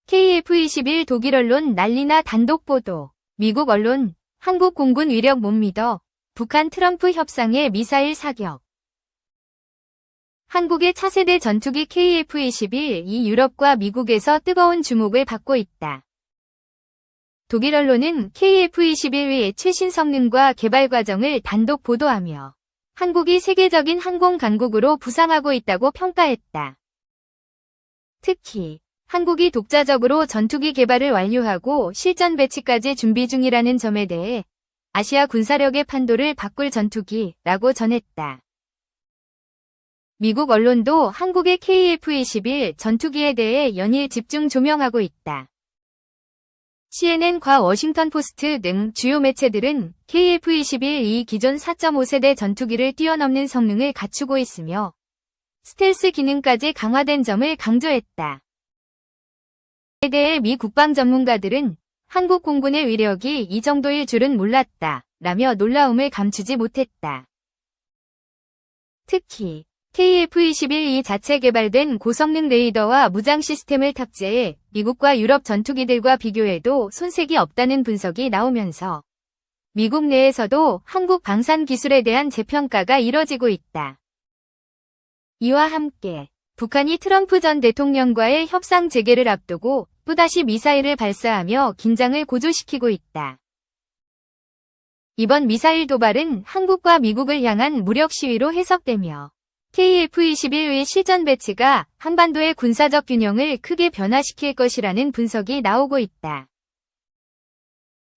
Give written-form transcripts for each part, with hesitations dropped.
KF-21 독일 언론 난리나 단독 보도. 미국 언론, 한국 공군 위력 못 믿어. 북한 트럼프 협상에 미사일 사격. 한국의 차세대 전투기 KF-21이 유럽과 미국에서 뜨거운 주목을 받고 있다. 독일 언론은 KF-21의 최신 성능과 개발 과정을 단독 보도하며 한국이 세계적인 항공 강국으로 부상하고 있다고 평가했다. 특히 한국이 독자적으로 전투기 개발을 완료하고 실전 배치까지 준비 중이라는 점에 대해 아시아 군사력의 판도를 바꿀 전투기라고 전했다. 미국 언론도 한국의 KF-21 전투기에 대해 연일 집중 조명하고 있다. CNN과 워싱턴 포스트 등 주요 매체들은 KF-21이 기존 4.5세대 전투기를 뛰어넘는 성능을 갖추고 있으며 스텔스 기능까지 강화된 점을 강조했다. 이에 대해 미 국방 전문가들은 한국 공군의 위력이 이 정도일 줄은 몰랐다 라며 놀라움을 감추지 못했다. 특히 KF-21이 자체 개발된 고성능 레이더와 무장 시스템을 탑재해 미국과 유럽 전투기들과 비교해도 손색이 없다는 분석이 나오면서 미국 내에서도 한국 방산 기술에 대한 재평가가 이뤄지고 있다. 이와 함께 북한이 트럼프 전 대통령과의 협상 재개를 앞두고 또다시 미사일을 발사하며 긴장을 고조시키고 있다. 이번 미사일 도발은 한국과 미국을 향한 무력 시위로 해석되며 KF-21의 실전 배치가 한반도의 군사적 균형을 크게 변화시킬 것이라는 분석이 나오고 있다.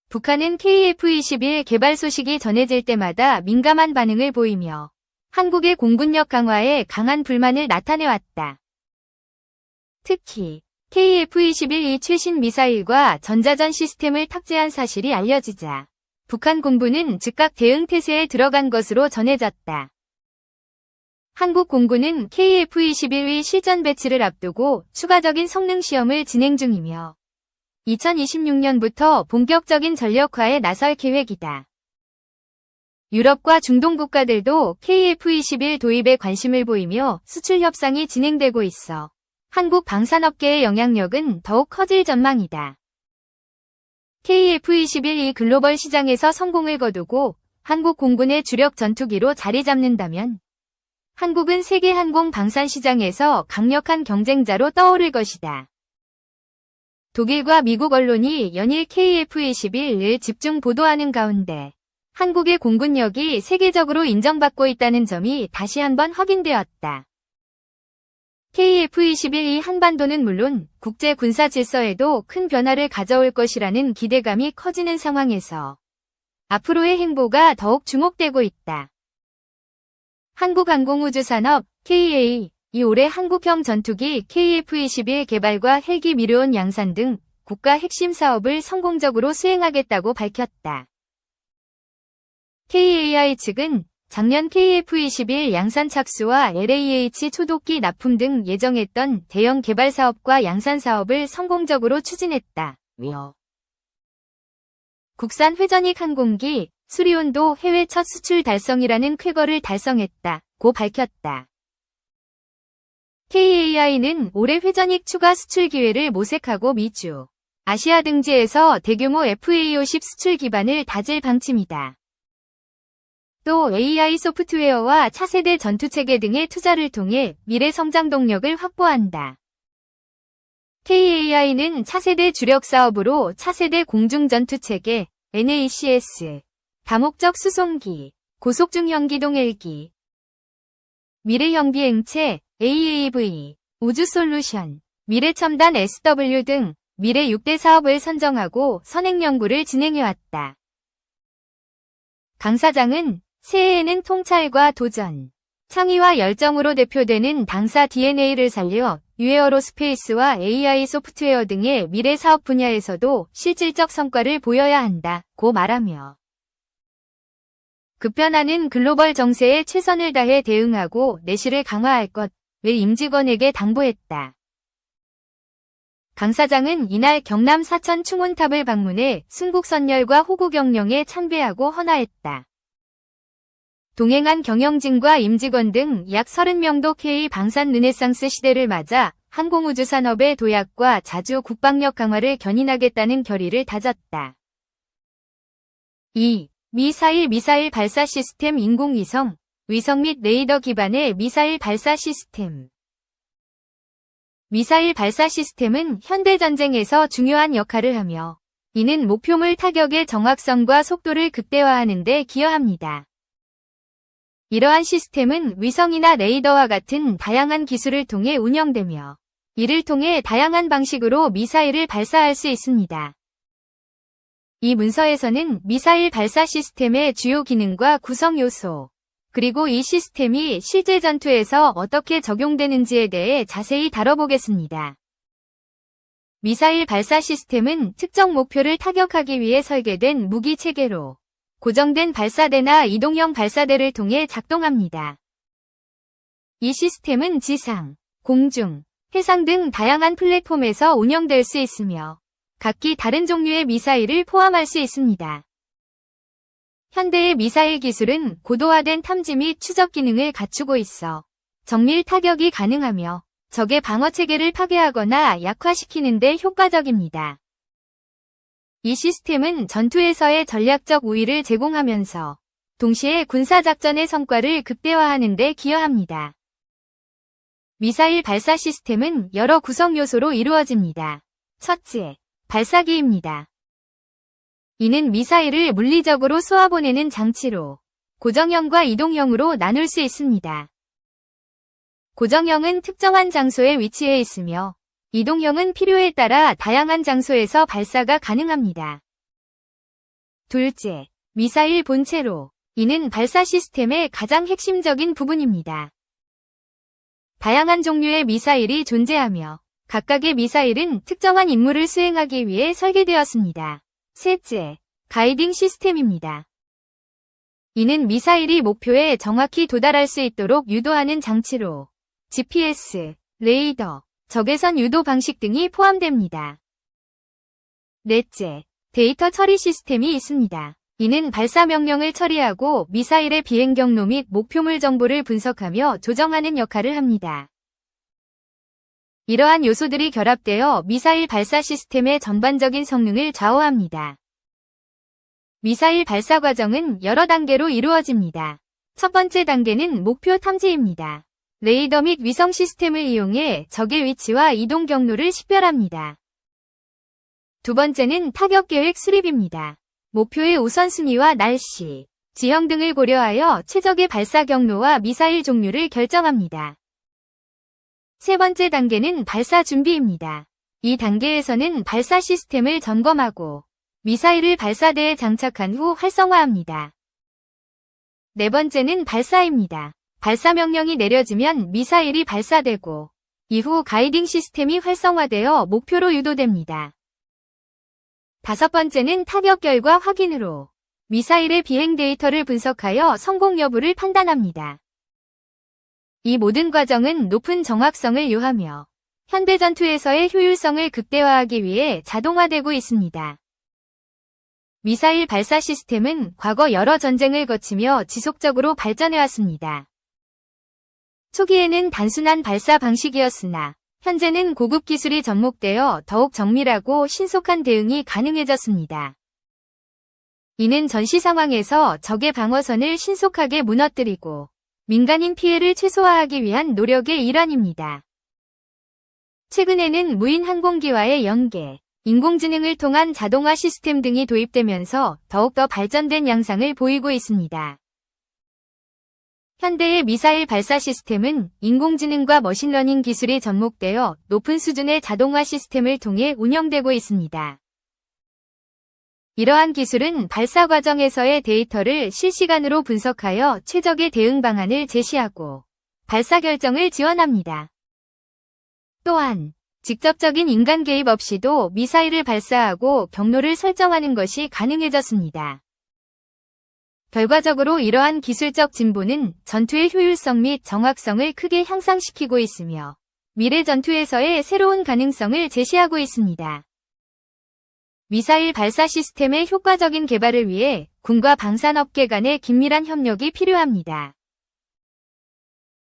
북한은 KF-21 개발 소식이 전해질 때마다 민감한 반응을 보이며 한국의 공군력 강화에 강한 불만을 나타내왔다. 특히 KF-21이 최신 미사일과 전자전 시스템을 탑재한 사실이 알려지자 북한 공군은 즉각 대응 태세에 들어간 것으로 전해졌다. 한국 공군은 KF-21의 실전 배치를 앞두고 추가적인 성능 시험을 진행 중이며 2026년부터 본격적인 전력화에 나설 계획이다. 유럽과 중동 국가들도 KF-21 도입에 관심을 보이며 수출 협상이 진행되고 있어 한국 방산업계의 영향력은 더욱 커질 전망이다. KF-21이 글로벌 시장에서 성공을 거두고 한국 공군의 주력 전투기로 자리 잡는다면 한국은 세계 항공 방산 시장에서 강력한 경쟁자로 떠오를 것이다. 독일과 미국 언론이 연일 KF-21을 집중 보도하는 가운데 한국의 공군력이 세계적으로 인정받고 있다는 점이 다시 한번 확인되었다. KF-21이 한반도는 물론 국제 군사 질서에도 큰 변화를 가져올 것이라는 기대감이 커지는 상황에서 앞으로의 행보가 더욱 주목되고 있다. 한국항공우주산업 KA이 올해 한국형 전투기 KF-21 개발과 헬기 미르온 양산 등 국가 핵심 사업을 성공적으로 수행하겠다고 밝혔다. KAI 측은 작년 KF-21 양산 착수와 LAH 초도기 납품 등 예정했던 대형 개발 사업과 양산 사업을 성공적으로 추진했다. 국산 회전익 항공기 수리온도 해외 첫 수출 달성이라는 쾌거를 달성했다고 밝혔다. KAI는 올해 회전익 추가 수출 기회를 모색하고 미주, 아시아 등지에서 대규모 FA50 수출 기반을 다질 방침이다. 또 AI 소프트웨어와 차세대 전투체계 등의 투자를 통해 미래 성장 동력을 확보한다. KAI는 차세대 주력 사업으로 차세대 공중전투체계, NACS, 다목적 수송기, 고속중형기동 헬기, 미래형 비행체, AAV, 우주솔루션, 미래첨단 SW 등 미래 6대 사업을 선정하고 선행 연구를 진행해왔다. 강 사장은 새해에는 통찰과 도전, 창의와 열정으로 대표되는 당사 DNA를 살려 유에어로스페이스와 AI 소프트웨어 등의 미래 사업 분야에서도 실질적 성과를 보여야 한다고 말하며 급변하는 글로벌 정세에 최선을 다해 대응하고 내실을 강화할 것을 임직원에게 당부했다. 강 사장은 이날 경남 사천 충원탑을 방문해 순국선열과 호구경령에 참배하고 헌화했다. 동행한 경영진과 임직원 등 약 30명도 K 방산 르네상스 시대를 맞아 항공우주산업의 도약과 자주 국방력 강화를 견인하겠다는 결의를 다졌다. 2. 미사일 발사 시스템 인공위성, 위성 및 레이더 기반의 미사일 발사 시스템. 미사일 발사 시스템은 현대전쟁에서 중요한 역할을 하며 이는 목표물 타격의 정확성과 속도를 극대화하는 데 기여합니다. 이러한 시스템은 위성이나 레이더와 같은 다양한 기술을 통해 운영되며 이를 통해 다양한 방식으로 미사일을 발사할 수 있습니다. 이 문서에서는 미사일 발사 시스템의 주요 기능과 구성 요소, 그리고 이 시스템이 실제 전투에서 어떻게 적용되는지에 대해 자세히 다뤄보겠습니다. 미사일 발사 시스템은 특정 목표를 타격하기 위해 설계된 무기 체계로 고정된 발사대나 이동형 발사대를 통해 작동합니다. 이 시스템은 지상, 공중, 해상 등 다양한 플랫폼에서 운영될 수 있으며 각기 다른 종류의 미사일을 포함할 수 있습니다. 현대의 미사일 기술은 고도화된 탐지 및 추적 기능을 갖추고 있어 정밀 타격이 가능하며 적의 방어 체계를 파괴하거나 약화시키는 데 효과적입니다. 이 시스템은 전투에서의 전략적 우위를 제공하면서 동시에 군사작전의 성과를 극대화하는 데 기여합니다. 미사일 발사 시스템은 여러 구성 요소로 이루어집니다. 첫째, 발사기입니다. 이는 미사일을 물리적으로 쏘아보내는 장치로 고정형과 이동형으로 나눌 수 있습니다. 고정형은 특정한 장소에 위치해 있으며 이동형은 필요에 따라 다양한 장소에서 발사가 가능합니다. 둘째, 미사일 본체로. 이는 발사 시스템의 가장 핵심적인 부분입니다. 다양한 종류의 미사일이 존재하며 각각의 미사일은 특정한 임무를 수행하기 위해 설계되었습니다. 셋째, 가이딩 시스템입니다. 이는 미사일이 목표에 정확히 도달할 수 있도록 유도하는 장치로 GPS, 레이더, 적외선 유도 방식 등이 포함됩니다. 넷째, 데이터 처리 시스템이 있습니다. 이는 발사 명령을 처리하고 미사일의 비행 경로 및 목표물 정보를 분석하며 조정하는 역할을 합니다. 이러한 요소들이 결합되어 미사일 발사 시스템의 전반적인 성능을 좌우합니다. 미사일 발사 과정은 여러 단계로 이루어집니다. 첫 번째 단계는 목표 탐지입니다. 레이더 및 위성 시스템을 이용해 적의 위치와 이동 경로를 식별합니다. 두 번째는 타격 계획 수립입니다. 목표의 우선순위와 날씨, 지형 등을 고려하여 최적의 발사 경로와 미사일 종류를 결정합니다. 세 번째 단계는 발사 준비입니다. 이 단계에서는 발사 시스템을 점검하고 미사일을 발사대에 장착한 후 활성화합니다. 네 번째는 발사입니다. 발사 명령이 내려지면 미사일이 발사되고 이후 가이딩 시스템이 활성화되어 목표로 유도됩니다. 다섯 번째는 타격 결과 확인으로 미사일의 비행 데이터를 분석하여 성공 여부를 판단합니다. 이 모든 과정은 높은 정확성을 요하며 현대 전투에서의 효율성을 극대화하기 위해 자동화되고 있습니다. 미사일 발사 시스템은 과거 여러 전쟁을 거치며 지속적으로 발전해왔습니다. 초기에는 단순한 발사 방식이었으나 현재는 고급 기술이 접목되어 더욱 정밀하고 신속한 대응이 가능해졌습니다. 이는 전시 상황에서 적의 방어선을 신속하게 무너뜨리고 민간인 피해를 최소화하기 위한 노력의 일환입니다. 최근에는 무인 항공기와의 연계, 인공지능을 통한 자동화 시스템 등이 도입되면서 더욱더 발전된 양상을 보이고 있습니다. 현대의 미사일 발사 시스템은 인공지능과 머신러닝 기술이 접목되어 높은 수준의 자동화 시스템을 통해 운영되고 있습니다. 이러한 기술은 발사 과정에서의 데이터를 실시간으로 분석하여 최적의 대응 방안을 제시하고 발사 결정을 지원합니다. 또한 직접적인 인간 개입 없이도 미사일을 발사하고 경로를 설정하는 것이 가능해졌습니다. 결과적으로 이러한 기술적 진보는 전투의 효율성 및 정확성을 크게 향상시키고 있으며 미래 전투에서의 새로운 가능성을 제시하고 있습니다. 미사일 발사 시스템의 효과적인 개발을 위해 군과 방산업계 간의 긴밀한 협력이 필요합니다.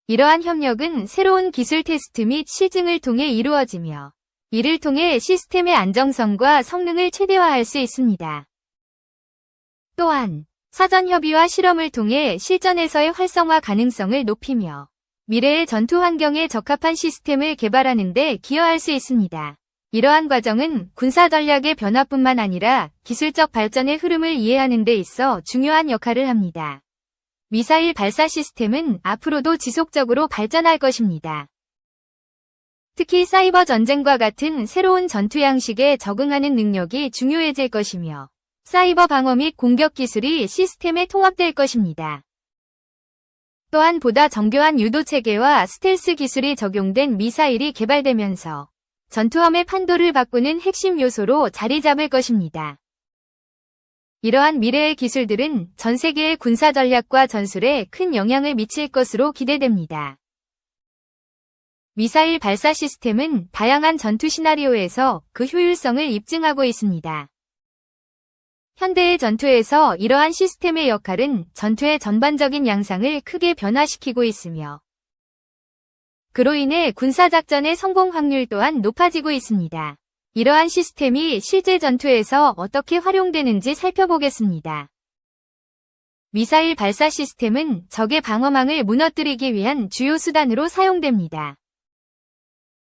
이러한 협력은 새로운 기술 테스트 및 실증을 통해 이루어지며 이를 통해 시스템의 안정성과 성능을 최대화할 수 있습니다. 또한 사전 협의와 실험을 통해 실전에서의 활성화 가능성을 높이며 미래의 전투 환경에 적합한 시스템을 개발하는 데 기여할 수 있습니다. 이러한 과정은 군사 전략의 변화뿐만 아니라 기술적 발전의 흐름을 이해하는 데 있어 중요한 역할을 합니다. 미사일 발사 시스템은 앞으로도 지속적으로 발전할 것입니다. 특히 사이버 전쟁과 같은 새로운 전투 양식에 적응하는 능력이 중요해질 것이며 사이버 방어 및 공격 기술이 시스템에 통합될 것입니다. 또한 보다 정교한 유도 체계와 스텔스 기술이 적용된 미사일이 개발되면서 전투함의 판도를 바꾸는 핵심 요소로 자리 잡을 것입니다. 이러한 미래의 기술들은 전 세계의 군사 전략과 전술에 큰 영향을 미칠 것으로 기대됩니다. 미사일 발사 시스템은 다양한 전투 시나리오에서 그 효율성을 입증하고 있습니다. 현대의 전투에서 이러한 시스템의 역할은 전투의 전반적인 양상을 크게 변화시키고 있으며 그로 인해 군사작전의 성공 확률 또한 높아지고 있습니다. 이러한 시스템이 실제 전투에서 어떻게 활용되는지 살펴보겠습니다. 미사일 발사 시스템은 적의 방어망을 무너뜨리기 위한 주요 수단으로 사용됩니다.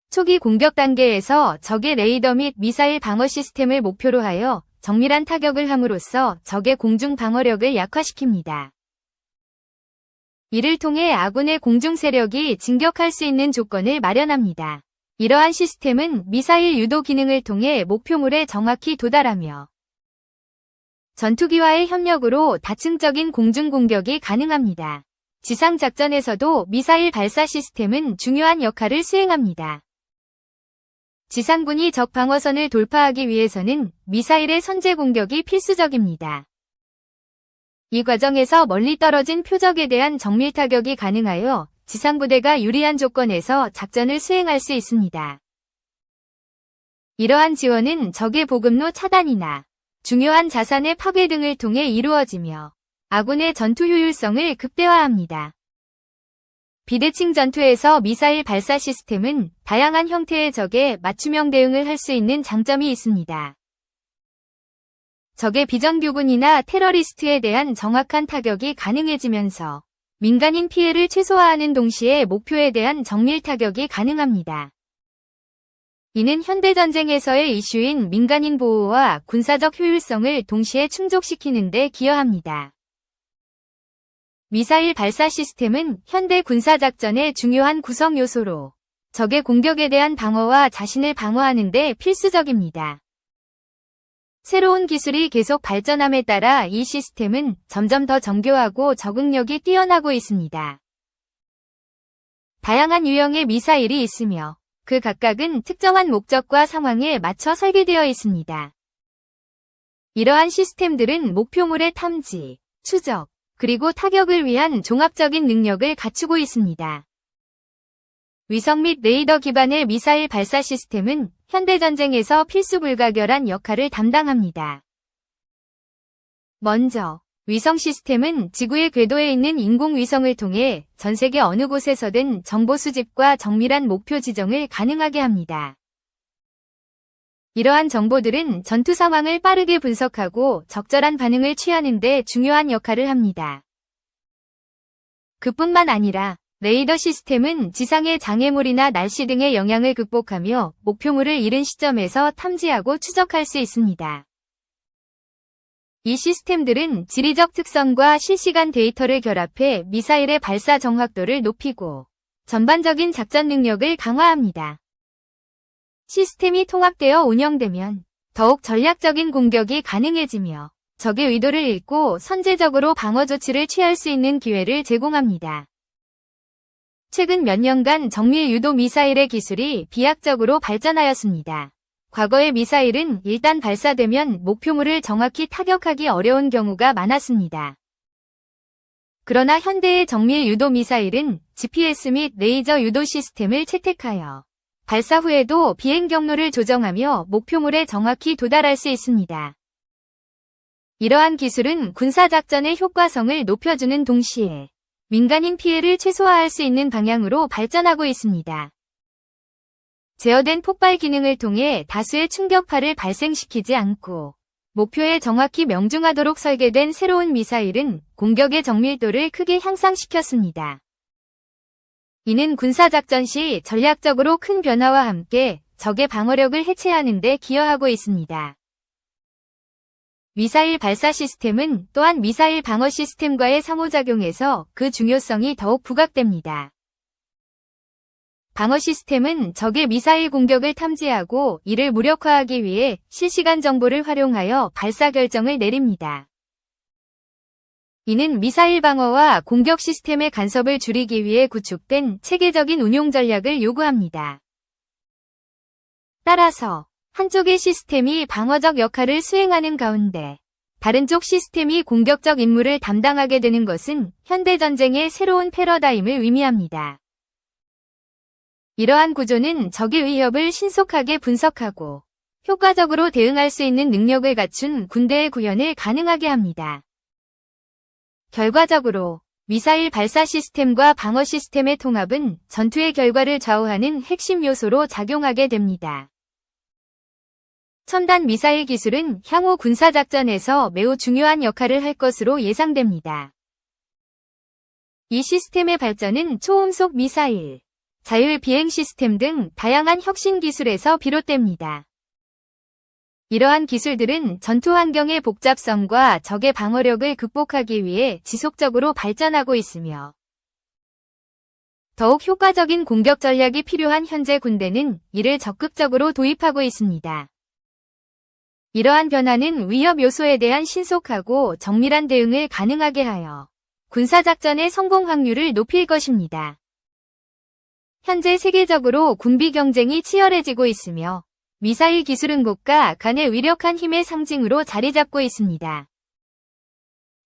초기 공격 단계에서 적의 레이더 및 미사일 방어 시스템을 목표로 하여 정밀한 타격을 함으로써 적의 공중 방어력을 약화시킵니다. 이를 통해 아군의 공중 세력이 진격할 수 있는 조건을 마련합니다. 이러한 시스템은 미사일 유도 기능을 통해 목표물에 정확히 도달하며 전투기와의 협력으로 다층적인 공중 공격이 가능합니다. 지상 작전에서도 미사일 발사 시스템은 중요한 역할을 수행합니다. 지상군이 적 방어선을 돌파하기 위해서는 미사일의 선제 공격이 필수적입니다. 이 과정에서 멀리 떨어진 표적에 대한 정밀 타격이 가능하여 지상부대가 유리한 조건에서 작전을 수행할 수 있습니다. 이러한 지원은 적의 보급로 차단이나 중요한 자산의 파괴 등을 통해 이루어지며 아군의 전투 효율성을 극대화합니다. 비대칭 전투에서 미사일 발사 시스템은 다양한 형태의 적에 맞춤형 대응을 할 수 있는 장점이 있습니다. 적의 비정규군이나 테러리스트에 대한 정확한 타격이 가능해지면서 민간인 피해를 최소화하는 동시에 목표에 대한 정밀 타격이 가능합니다. 이는 현대전쟁에서의 이슈인 민간인 보호와 군사적 효율성을 동시에 충족시키는 데 기여합니다. 미사일 발사 시스템은 현대 군사작전의 중요한 구성 요소로 적의 공격에 대한 방어와 자신을 방어하는 데 필수적입니다. 새로운 기술이 계속 발전함에 따라 이 시스템은 점점 더 정교하고 적응력이 뛰어나고 있습니다. 다양한 유형의 미사일이 있으며 그 각각은 특정한 목적과 상황에 맞춰 설계되어 있습니다. 이러한 시스템들은 목표물의 탐지, 추적, 그리고 타격을 위한 종합적인 능력을 갖추고 있습니다. 위성 및 레이더 기반의 미사일 발사 시스템은 현대전쟁에서 필수 불가결한 역할을 담당합니다. 먼저, 위성 시스템은 지구의 궤도에 있는 인공위성을 통해 전 세계 어느 곳에서든 정보 수집과 정밀한 목표 지정을 가능하게 합니다. 이러한 정보들은 전투 상황을 빠르게 분석하고 적절한 반응을 취하는 데 중요한 역할을 합니다. 그뿐만 아니라 레이더 시스템은 지상의 장애물이나 날씨 등의 영향을 극복하며 목표물을 이른 시점에서 탐지하고 추적할 수 있습니다. 이 시스템들은 지리적 특성과 실시간 데이터를 결합해 미사일의 발사 정확도를 높이고 전반적인 작전 능력을 강화합니다. 시스템이 통합되어 운영되면 더욱 전략적인 공격이 가능해지며 적의 의도를 읽고 선제적으로 방어 조치를 취할 수 있는 기회를 제공합니다. 최근 몇 년간 정밀 유도 미사일의 기술이 비약적으로 발전하였습니다. 과거의 미사일은 일단 발사되면 목표물을 정확히 타격하기 어려운 경우가 많았습니다. 그러나 현대의 정밀 유도 미사일은 GPS 및 레이저 유도 시스템을 채택하여 발사 후에도 비행 경로를 조정하며 목표물에 정확히 도달할 수 있습니다. 이러한 기술은 군사작전의 효과성을 높여주는 동시에 민간인 피해를 최소화할 수 있는 방향으로 발전하고 있습니다. 제어된 폭발 기능을 통해 다수의 충격파를 발생시키지 않고 목표에 정확히 명중하도록 설계된 새로운 미사일은 공격의 정밀도를 크게 향상시켰습니다. 이는 군사작전 시 전략적으로 큰 변화와 함께 적의 방어력을 해체하는 데 기여하고 있습니다. 미사일 발사 시스템은 또한 미사일 방어 시스템과의 상호작용에서 그 중요성이 더욱 부각됩니다. 방어 시스템은 적의 미사일 공격을 탐지하고 이를 무력화하기 위해 실시간 정보를 활용하여 발사 결정을 내립니다. 이는 미사일 방어와 공격 시스템의 간섭을 줄이기 위해 구축된 체계적인 운용 전략을 요구합니다. 따라서 한쪽의 시스템이 방어적 역할을 수행하는 가운데 다른 쪽 시스템이 공격적 임무를 담당하게 되는 것은 현대전쟁의 새로운 패러다임을 의미합니다. 이러한 구조는 적의 위협을 신속하게 분석하고 효과적으로 대응할 수 있는 능력을 갖춘 군대의 구현을 가능하게 합니다. 결과적으로 미사일 발사 시스템과 방어 시스템의 통합은 전투의 결과를 좌우하는 핵심 요소로 작용하게 됩니다. 첨단 미사일 기술은 향후 군사작전에서 매우 중요한 역할을 할 것으로 예상됩니다. 이 시스템의 발전은 초음속 미사일, 자율 비행 시스템 등 다양한 혁신 기술에서 비롯됩니다. 이러한 기술들은 전투 환경의 복잡성과 적의 방어력을 극복하기 위해 지속적으로 발전하고 있으며 더욱 효과적인 공격 전략이 필요한 현재 군대는 이를 적극적으로 도입하고 있습니다. 이러한 변화는 위협 요소에 대한 신속하고 정밀한 대응을 가능하게 하여 군사작전의 성공 확률을 높일 것입니다. 현재 세계적으로 군비 경쟁이 치열해지고 있으며 미사일 기술은 국가 간의 위력한 힘의 상징으로 자리 잡고 있습니다.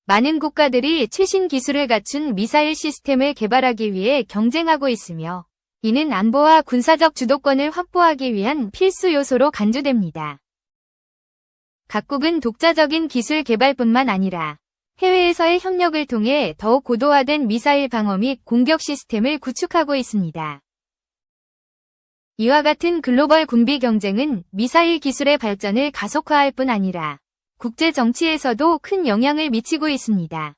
많은 국가들이 최신 기술을 갖춘 미사일 시스템을 개발하기 위해 경쟁하고 있으며 이는 안보와 군사적 주도권을 확보하기 위한 필수 요소로 간주됩니다. 각국은 독자적인 기술 개발뿐만 아니라 해외에서의 협력을 통해 더욱 고도화된 미사일 방어 및 공격 시스템을 구축하고 있습니다. 이와 같은 글로벌 군비 경쟁은 미사일 기술의 발전을 가속화할 뿐 아니라 국제 정치에서도 큰 영향을 미치고 있습니다.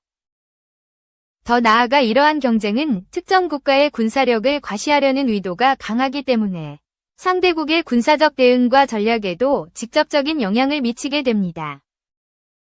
더 나아가 이러한 경쟁은 특정 국가의 군사력을 과시하려는 의도가 강하기 때문에 상대국의 군사적 대응과 전략에도 직접적인 영향을 미치게 됩니다.